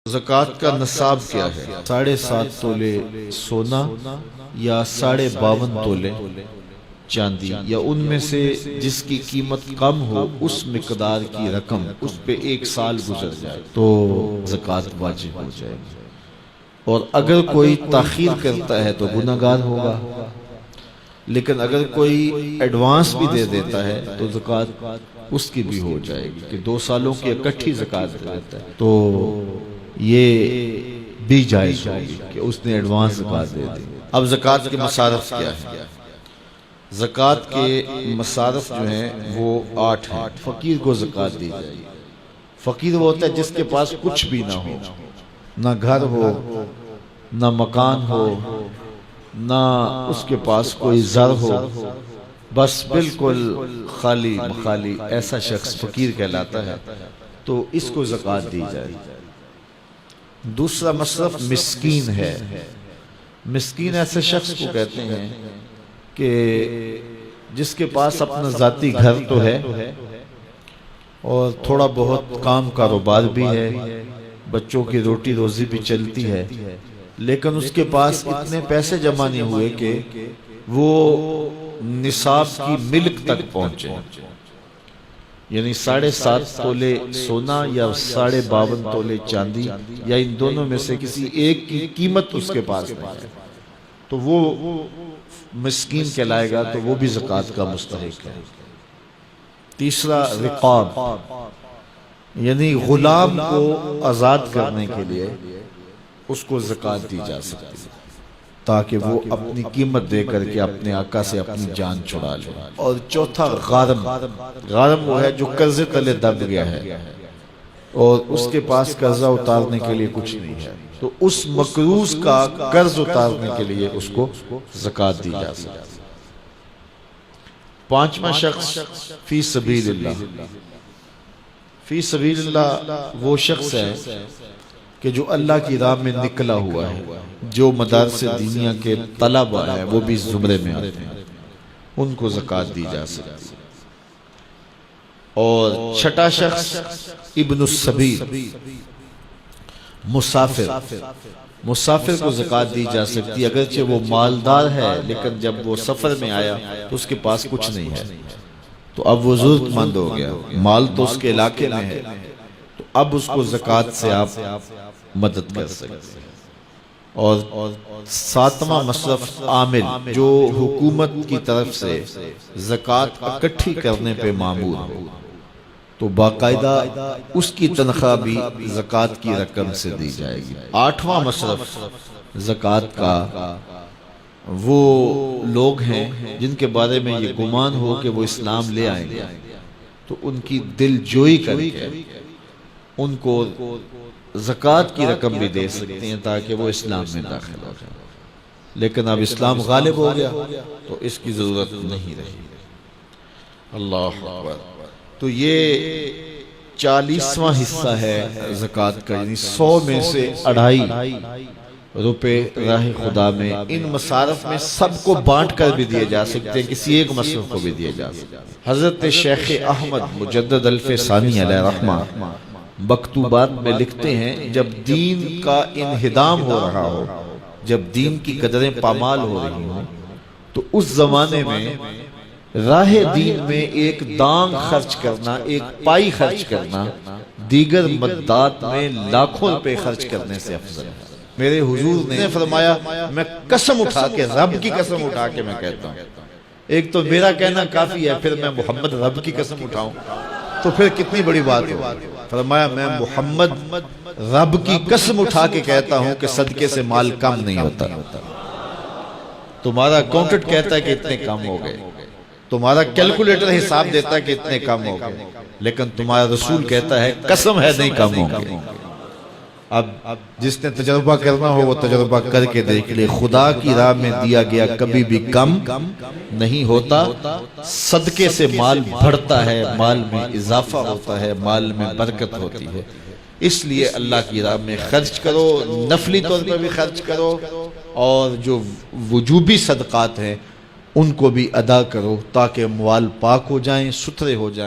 زکوٰۃ کا نصاب کیا ہے؟ 7.5 تولے سونا یا 52.5 تولے چاندی، یا ان میں سے جس کی قیمت کم ہو اس مقدار کی رقم اس پہ 1 سال گزر جائے تو زکوٰۃ واجب ہو جائے گی، اور اگر کوئی تاخیر کرتا ہے تو گنہگار ہوگا، لیکن اگر کوئی ایڈوانس بھی دے دیتا ہے تو زکوٰۃ اس کی بھی ہو جائے گی کہ 2 سالوں کی اکٹھی زکوٰۃ دے دیتا ہے تو یہ بھی جائز ہوگی کہ اس نے ایڈوانس زکوٰۃ دے دی۔ اب زکوٰۃ کے مصارف کیا ہے؟ زکوٰۃ کے مصارف جو ہیں وہ 8 ہیں۔ فقیر کو زکوٰۃ دی جائے گی۔ فقیر وہ ہوتا ہے جس کے پاس کچھ بھی نہ ہو، نہ گھر ہو، نہ مکان ہو، نہ اس کے پاس کوئی زر ہو، بس بالکل خالی مخالی، ایسا شخص فقیر کہلاتا ہے، تو اس کو زکوٰۃ دی جائے گی۔ دوسرا مصرف مسکین ہے۔ مسکین ایسے شخص کو کہتے ہیں کہ جس کے پاس اپنا ذاتی گھر تو ہے اور تھوڑا بہت کام کاروبار بھی ہے، بچوں کی روٹی روزی بھی چلتی ہے، لیکن اس کے پاس اتنے پیسے جمع نہیں ہوئے کہ وہ نصاب کی ملک تک پہنچے، یعنی 7.5 تولے سونا یا 52.5 تولے چاندی، یا ان دونوں میں سے کسی ایک کی قیمت اس کے پاس نہیں ہے، تو وہ مسکین کہلائے گا، تو وہ بھی زکوٰۃ کا مستحق ہے۔ تیسرا رقاب، یعنی غلام کو آزاد کرنے کے لیے اس کو زکوٰۃ دی جا سکتی ہے تاکہ وہ اپنی قیمت دے کر کے اپنے آقا سے اپنی جان چھڑا لے۔ اور چوتھا غارم۔ غارم وہ ہے جو قرضے تلے دب گیا ہے اور اس کے پاس قرضہ اتارنے کے لیے کچھ نہیں ہے، تو اس مقروض کا قرض اتارنے کے لیے اس کو زکوٰۃ دی جا سکتی ہے۔ 5واں شخص فی سبیل اللہ۔ فی سبیل اللہ وہ شخص ہے کہ جو اللہ کی راہ میں نکلا ہوا ہے، جو مدارس دینیہ کے طلبہ ہیں وہ بھی زمرے میں آتے ہیں، ان کو زکوٰۃ دی جا سکتی ہے۔ اور 6واں شخص ابن السبیل، مسافر۔ مسافر کو زکوٰۃ دی جا سکتی ہے، اگرچہ وہ مالدار ہے لیکن جب وہ سفر میں آیا تو اس کے پاس کچھ نہیں ہے، تو اب وہ ضرورت مند ہو گیا، مال تو اس کے علاقے میں ہے، تو اب اس کو زکوٰۃ سے آپ مدد کر سکتے ہیں۔ اور 7واں مصرف عامل، جو حکومت کی طرف سے زکوٰۃ اکٹھی کرنے پہ مامور ہو، تو باقاعدہ اس کی تنخواہ بھی زکوٰۃ کی رقم سے دی جائے گی۔ 8واں مصرف زکوٰۃ کا وہ لوگ ہیں جن کے بارے میں یہ گمان ہو کہ وہ اسلام لے آئیں گے، تو ان کی دل جوئی کر کے ان کو زکوٰۃ کی رقم بھی دے سکتے ہیں تاکہ وہ اسلام میں داخل ہو جائیں، لیکن اب اسلام غالب ہو گیا تو اس کی ضرورت نہیں رہی۔ اللہ اکبر۔ تو یہ 40واں حصہ ہے زکوٰۃ کا، یعنی 100 میں سے 2.5 روپے راہ خدا میں۔ ان مصارف میں سب کو بانٹ کر بھی دیے جا سکتے ہیں، کسی ایک مصرف کو بھی دیے جا سکتے ہیں۔ حضرت شیخ احمد مجدد الف ثانی علیہ رحمہ مکتوبات میں لکھتے ہیں، جب دین کا انہدام ہو رہا ہو، جب دین کی قدریں پامال ہو رہی ہوں، تو اس زمانے میں راہ دین میں ایک دانگ خرچ کرنا، ایک پائی خرچ کرنا، دیگر مدات میں لاکھوں روپے خرچ کرنے سے افضل ہے۔ میرے حضور نے فرمایا، میں قسم اٹھا کے، رب کی قسم اٹھا کے میں کہتا ہوں، ایک تو میرا کہنا کافی ہے، پھر میں محمد رب کی قسم اٹھاؤں تو پھر کتنی بڑی بات ہو۔ فرمایا، میں محمد رب کی قسم اٹھا کے کہتا ہوں کہ صدقے سے مال کم نہیں ہوتا۔ تمہارا اکاؤنٹنٹ کہتا ہے کہ اتنے کم ہو گئے، تمہارا کیلکولیٹر حساب دیتا ہے کہ اتنے کم ہو گئے، لیکن تمہارا رسول کہتا ہے قسم ہے نہیں کم ہوں گے۔ اب جس نے تجربہ کرنا ہو وہ تجربہ کر کے دیکھ لے، خدا کی راہ میں دیا گیا کبھی بھی کم نہیں ہوتا، صدقے سے مال بڑھتا ہے، مال میں اضافہ ہوتا ہے، مال میں برکت ہوتی ہے۔ اس لیے اللہ کی راہ میں خرچ کرو، نفلی طور پر بھی خرچ کرو، اور جو وجوبی صدقات ہیں ان کو بھی ادا کرو تاکہ اموال پاک ہو جائیں، ستھرے ہو جائیں۔